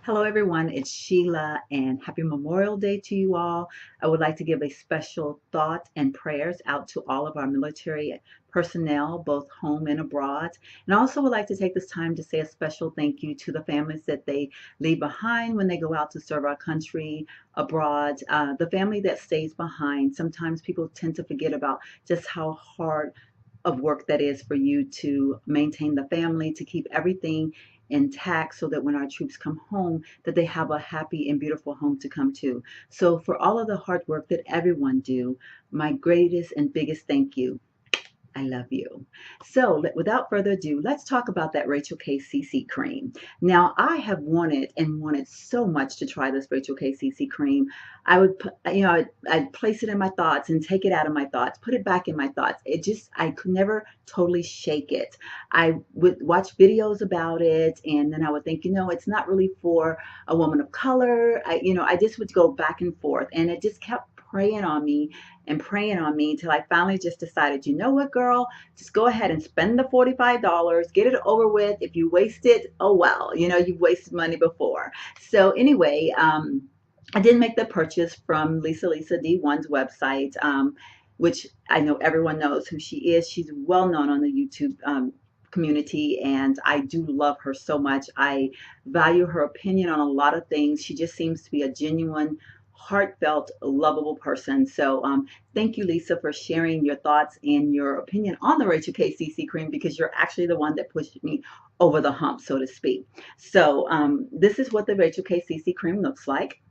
Hello, everyone. It's Sheila, and happy Memorial Day to you all. I would like to give a special thought and prayers out to all of our military personnel, both home and abroad. And I also would like to take this time to say a special thank you to the families that they leave behind when they go out to serve our country abroad. The family that stays behind, sometimes people tend to forget about just how hard of work that is for you to maintain the family, to keep everything intact so that when our troops come home that they have a happy and beautiful home to come to. So for all of the hard work that everyone do, my greatest and biggest thank you. I love you. So without further ado, let's talk about that Rachel K CC cream. Now, I have wanted so much to try this Rachel K CC cream. I would, I'd place it in my thoughts and take it out of my thoughts, put it back in my thoughts. I could never totally shake it. I would watch videos about it, and then I would think, it's not really for a woman of color. I just would go back and forth, and it just kept praying on me till I finally just decided, you know what, girl, just go ahead and spend the $45, get it over with. If you waste it, oh well, you've wasted money before. So anyway, I did make the purchase from Lisa D1's website, which I know everyone knows who she is. She's well known on the YouTube community, and I do love her so much. I value her opinion on a lot of things. She just seems to be a genuine, heartfelt, lovable person. So thank you, Lisa, for sharing your thoughts and your opinion on the Rachel K CC cream, because you're actually the one that pushed me over the hump, so to speak. So this is what the Rachel K CC cream looks like.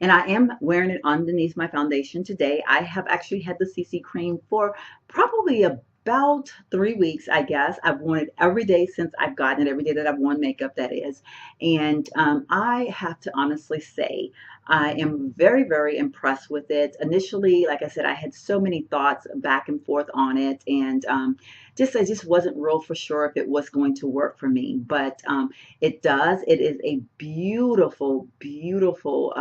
And I am wearing it underneath my foundation today. I have actually had the CC cream for probably about 3 weeks, I guess. I've worn it every day since I've gotten it, every day that I've worn makeup, that is. And I have to honestly say, I am very, very impressed with it. Initially, like I said, I had so many thoughts back and forth on it, and I just wasn't real for sure if it was going to work for me. But it does. It is a beautiful, beautiful,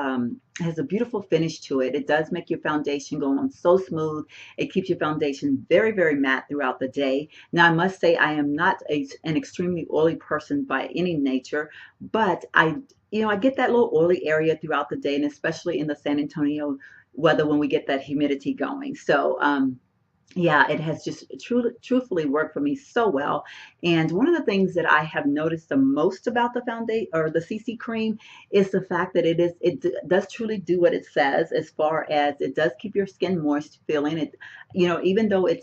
has a beautiful finish to it. It does make your foundation go on so smooth. It keeps your foundation very, very matte throughout the day. Now, I must say I am not an extremely oily person by any nature, but I get that little oily area throughout the day, and especially in the San Antonio weather when we get that humidity going. So, yeah, it has just truthfully worked for me so well. And one of the things that I have noticed the most about the foundation or the CC cream is the fact that does truly do what it says, as far as it does keep your skin moist feeling. It, even though it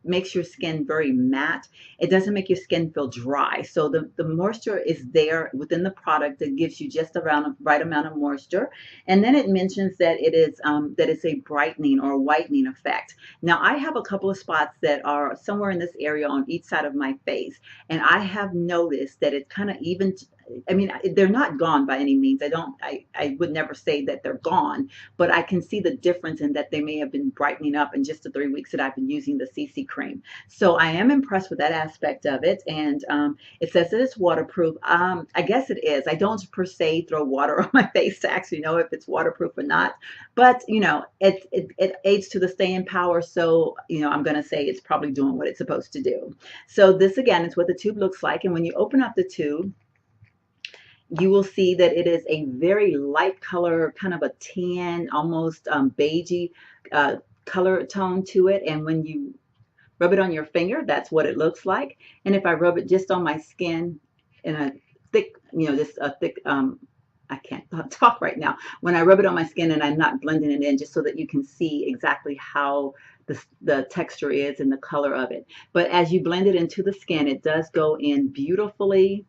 makes your skin very matte, it doesn't make your skin feel dry. So the moisture is there within the product that gives you just around the right amount of moisture. And then it mentions that it's a brightening or whitening effect. Now, I have a couple of spots that are somewhere in this area on each side of my face, and I have noticed that it kind of even, I mean, they're not gone by any means. I would never say that they're gone, but I can see the difference in that they may have been brightening up in just the 3 weeks that I've been using the CC cream. So I am impressed with that aspect of it. And it says that it's waterproof. I guess it is. I don't per se throw water on my face to actually know if it's waterproof or not, but it aids to the staying power. So, I'm going to say it's probably doing what it's supposed to do. So this again is what the tube looks like. And when you open up the tube, you will see that it is a very light color, kind of a tan, almost beigey color tone to it. And when you rub it on your finger, that's what it looks like. And if I rub it just on my skin in a thick, just a thick, I can't talk right now. When I rub it on my skin and I'm not blending it in, just so that you can see exactly how the texture is and the color of it. But as you blend it into the skin, it does go in beautifully.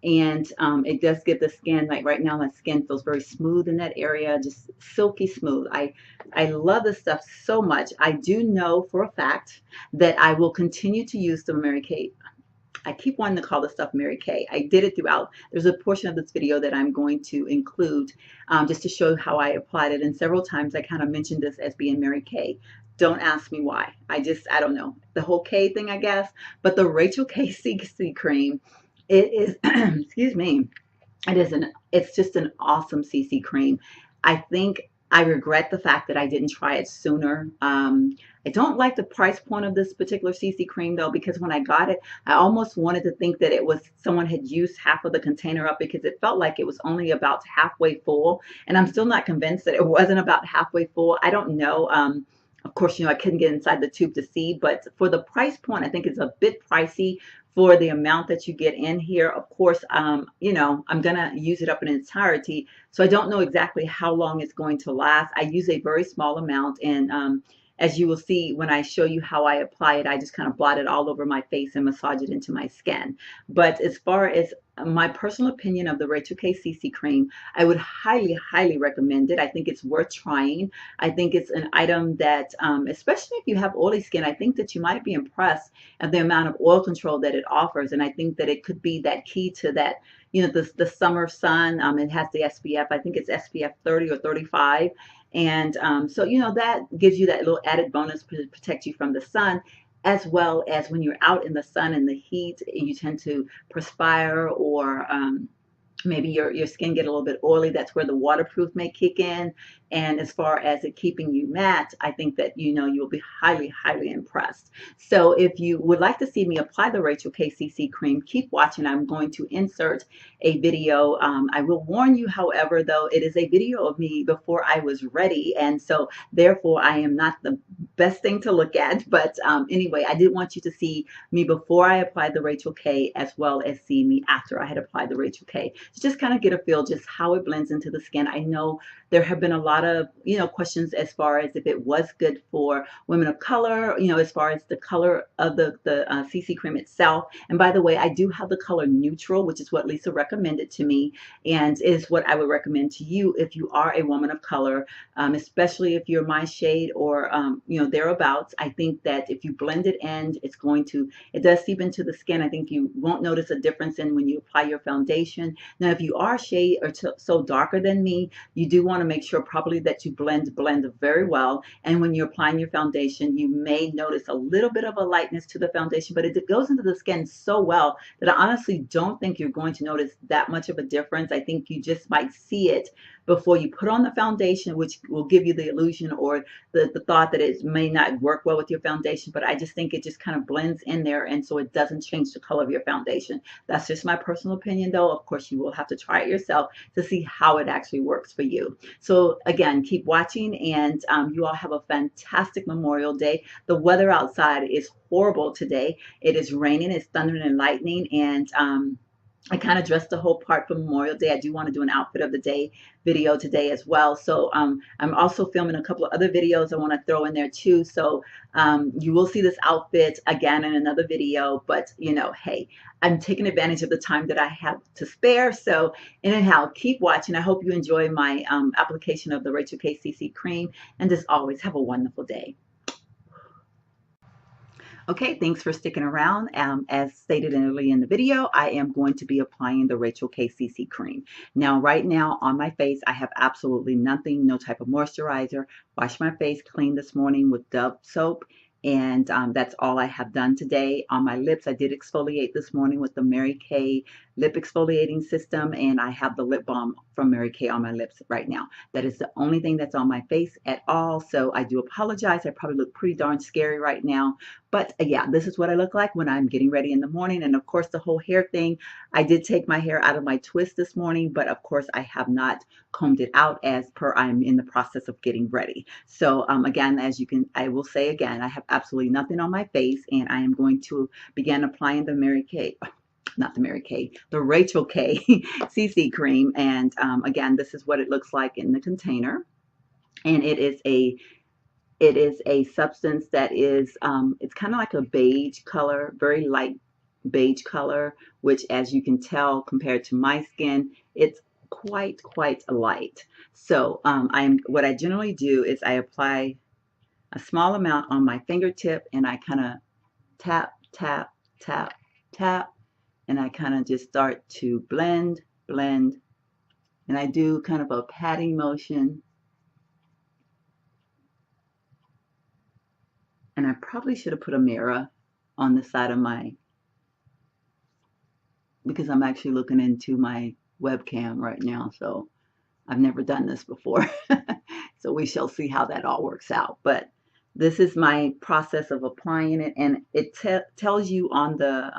And it does give the skin, like right now my skin feels very smooth in that area, just silky smooth. I love this stuff so much. I do know for a fact that I will continue to use the Mary Kay. I keep wanting to call this stuff Mary Kay. I did it throughout. There's a portion of this video that I'm going to include just to show how I applied it. And several times I kind of mentioned this as being Mary Kay. Don't ask me why. I don't know. The whole K thing, I guess. But the Rachel K CC cream, it is, excuse me, it's just an awesome CC cream. I think I regret the fact that I didn't try it sooner. I don't like the price point of this particular CC cream though, because when I got it, I almost wanted to think that it was someone had used half of the container up, because it felt like it was only about halfway full. And I'm still not convinced that it wasn't about halfway full. I don't know. Of course, I couldn't get inside the tube to see, but for the price point, I think it's a bit pricey for the amount that you get in here. Of course, I'm gonna use it up in entirety, so I don't know exactly how long it's going to last. I use a very small amount, and as you will see when I show you how I apply it, I just kind of blot it all over my face and massage it into my skin. But as far as my personal opinion of the Rachel K CC cream, I would highly, highly recommend it. I think it's worth trying. I think it's an item that, especially if you have oily skin, I think that you might be impressed at the amount of oil control that it offers. And I think that it could be that key to that, the summer sun. It has the SPF, I think it's SPF 30 or 35. And so, that gives you that little added bonus to protect you from the sun, as well as when you're out in the sun and the heat, you tend to perspire, or maybe your skin get a little bit oily. That's where the waterproof may kick in. And as far as it keeping you matte, I think that you'll be highly, highly impressed. So if you would like to see me apply the Rachel K CC cream, keep watching. I'm going to insert a video. I will warn you, however, though, it is a video of me before I was ready, and so therefore I am not the best thing to look at. But anyway, I did want you to see me before I applied the Rachel K, as well as see me after I had applied the Rachel K, to just kind of get a feel just how it blends into the skin. I know there have been a lot of questions as far as if it was good for women of color, as far as the color of the CC cream itself. And by the way, I do have the color neutral, which is what Lisa recommended to me, and is what I would recommend to you if you are a woman of color, especially if you're my shade or thereabouts. I think that if you blend it in, it does seep into the skin. I think you won't notice a difference in when you apply your foundation. Now, if you are a shade or so darker than me, you do want to make sure probably that you blend very well. And when you're applying your foundation, you may notice a little bit of a lightness to the foundation, but it goes into the skin so well that I honestly don't think you're going to notice that much of a difference. I think you just might see it before you put on the foundation, which will give you the illusion or the thought that it may not work well with your foundation. But I just think it just kind of blends in there, and so it doesn't change the color of your foundation. That's just my personal opinion, though. Of course, you will have to try it yourself to see how it actually works for you. So again, keep watching, and you all have a fantastic Memorial Day. The weather outside is horrible today. It is raining, it's thundering and lightning, and I kind of dressed the whole part for Memorial Day. I do want to do an outfit of the day video today as well. So I'm also filming a couple of other videos I want to throw in there too. So you will see this outfit again in another video. But hey, I'm taking advantage of the time that I have to spare. So anyhow, keep watching. I hope you enjoy my application of the Rachel K CC cream. And as always, have a wonderful day. Okay, thanks for sticking around. As stated earlier in the video, I am going to be applying the Rachel K CC cream. Now, right now on my face, I have absolutely nothing, no type of moisturizer. Washed my face clean this morning with Dove soap, and that's all I have done today. On my lips, I did exfoliate this morning with the Mary Kay lip exfoliating system, and I have the lip balm from Mary Kay on my lips right now. That is the only thing that's on my face at all, so I do apologize. I probably look pretty darn scary right now, but yeah, this is what I look like when I'm getting ready in the morning. And of course, the whole hair thing, I did take my hair out of my twist this morning, but of course I have not combed it out as per I'm in the process of getting ready. So again, I will say again, I have absolutely nothing on my face, and I am going to begin applying the the Rachel K CC cream. And again, this is what it looks like in the container. And it is a substance that is, it's kind of like a beige color, very light beige color, which as you can tell compared to my skin, it's quite light. So what I generally do is I apply a small amount on my fingertip, and I kind of tap, tap, tap, tap, and I kind of just start to blend, and I do kind of a patting motion. And I probably should have put a mirror on the side of because I'm actually looking into my webcam right now, so I've never done this before. So we shall see how that all works out. But this is my process of applying it, and it tells you on the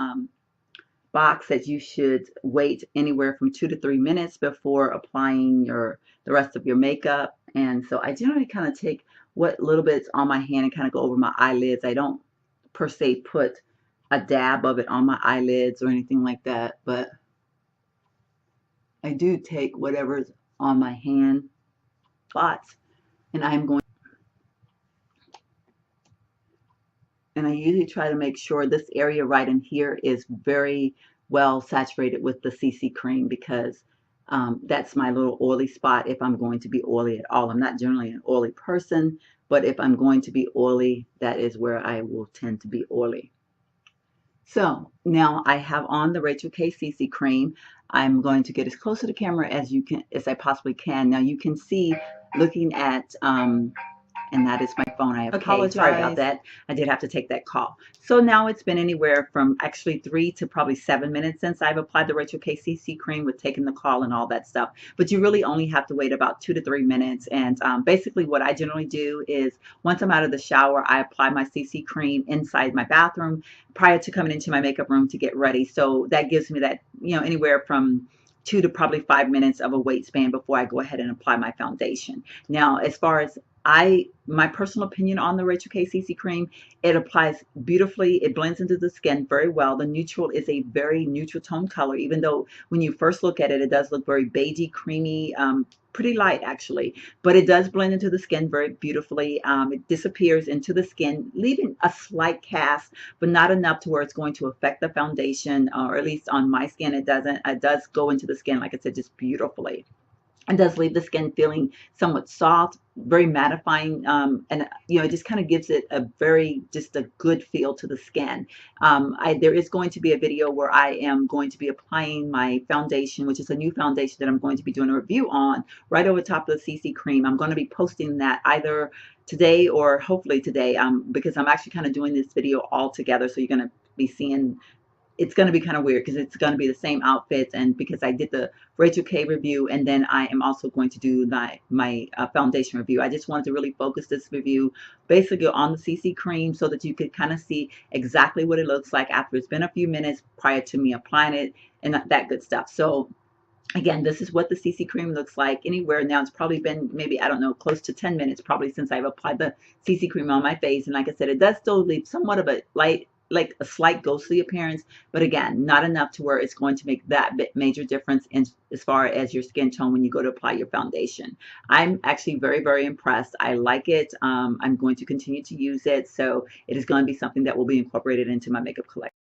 box that you should wait anywhere from 2 to 3 minutes before applying the rest of your makeup. And so I generally kind of take what little bit's on my hand and kind of go over my eyelids. I don't per se put a dab of it on my eyelids or anything like that, but I do take whatever's on my hand spots, and I'm going, and I usually try to make sure this area right in here is very well saturated with the CC cream, because that's my little oily spot if I'm going to be oily at all. I'm not generally an oily person, but if I'm going to be oily, that is where I will tend to be oily. So now I have on the Rachel K CC cream. I'm going to get as close to the camera as I possibly can. Now you can see, looking at and that is my phone. I apologize. Sorry about that. I did have to take that call. So now it's been anywhere from actually 3 to probably 7 minutes since I've applied the Rachel K CC cream with taking the call and all that stuff. But you really only have to wait about 2 to 3 minutes. And basically what I generally do is, once I'm out of the shower, I apply my CC cream inside my bathroom prior to coming into my makeup room to get ready. So that gives me that, anywhere from 2 to probably 5 minutes of a wait span before I go ahead and apply my foundation. Now, as far as my personal opinion on the Rachel K CC cream, it applies beautifully. It blends into the skin very well. The neutral is a very neutral tone color, even though when you first look at it, it does look very beigey, creamy, pretty light actually, but it does blend into the skin very beautifully. It disappears into the skin, leaving a slight cast, but not enough to where it's going to affect the foundation, or at least on my skin, it doesn't. It does go into the skin, like I said, just beautifully. It does leave the skin feeling somewhat soft, very mattifying, and it just kind of gives it just a good feel to the skin. There is going to be a video where I am going to be applying my foundation, which is a new foundation that I'm going to be doing a review on, right over top of the CC cream. I'm going to be posting that either today or hopefully today, because I'm actually kind of doing this video all together, so you're going to be seeing. It's going to be kind of weird because it's going to be the same outfits, and because I did the Rachel K review, and then I am also going to do my foundation review. I just wanted to really focus this review basically on the CC cream so that you could kind of see exactly what it looks like after it's been a few minutes prior to me applying it and that good stuff. So again, this is what the CC cream looks like anywhere. Now it's probably been maybe, I don't know, close to 10 minutes probably since I've applied the CC cream on my face. And like I said, it does still leave somewhat of a like a slight ghostly appearance, but again, not enough to where it's going to make that major difference as far as your skin tone when you go to apply your foundation. I'm actually very, very impressed. I like it. I'm going to continue to use it. So it is going to be something that will be incorporated into my makeup collection.